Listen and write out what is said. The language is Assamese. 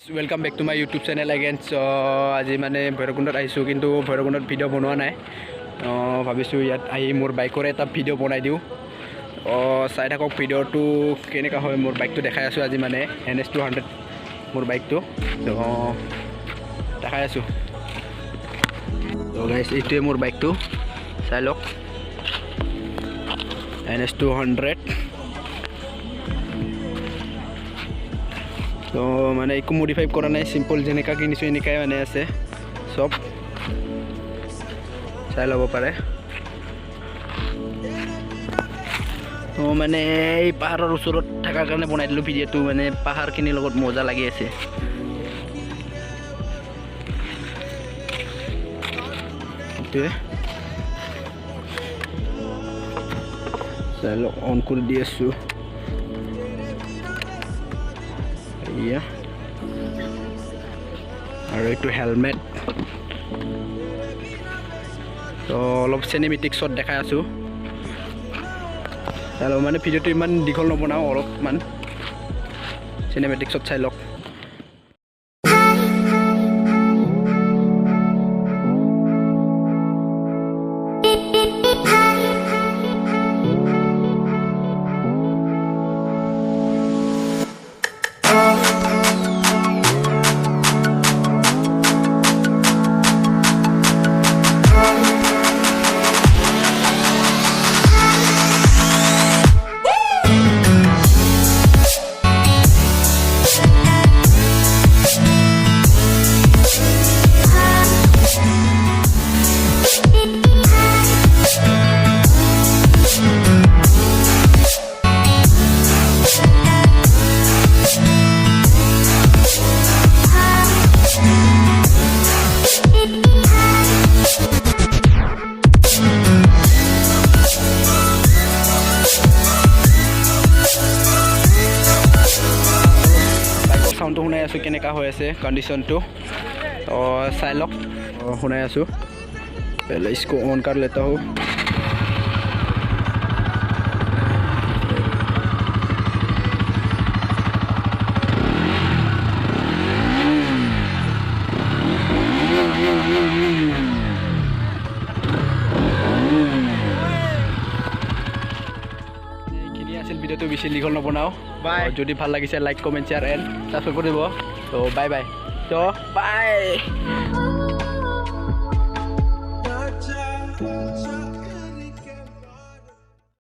Welcome back to my YouTube channel again. So আজি মানে ভৈৰৱকুণ্ডত আহিছোঁ কিন্তু ভৈৰৱকুণ্ডত ভিডিঅ' বনোৱা নাই ভাবিছোঁ ইয়াত আহি মোৰ বাইকৰ এটা ভিডিঅ' বনাই দিওঁ চাই থাকক ভিডিঅ'টো কেনেকুৱা হয় মোৰ বাইকটো দেখাই আছোঁ আজি মানে NS200 মোৰ বাইকটো দেখাই আছোঁ গাইজ এইটোৱে মোৰ বাইকটো চাই লওক NS200 তো মানে একো মডিফাই কৰা নাই সিম্পল যেনেকা কিনিছো এনেকাই মানে আছে সব চাই ল'ব পাৰে তো মানে এই পাহাৰৰ ওচৰত থাকাৰ কাৰণে বনাই দিলোঁ ভিডিঅ'টো মানে পাহাৰখিনিৰ লগত মজা লাগি আছে চাই লওক অন কৰি দি আছোঁ আৰু এইটো হেলমেট তো অলপ চিনেমেটিক শ্বট দেখাই আছোঁ মানে ভিডিঅ'টো ইমান দীঘল নবনাওঁ অলপমান চিনেমেটিক শ্বট চাই লওক সাউন্ডটো শুনাই আছোঁ কেনেকুৱা হৈ আছে কণ্ডিশ্যনটো চাই লওক শুনাই আছোঁ पहले इसको ऑन कर लेता हूँ ভিডিঅ'টো বেছি দীঘল নবনাওঁ বাই যদি ভাল লাগিছে like comment share and subscribe কৰিব তো বাই বাই তো বাই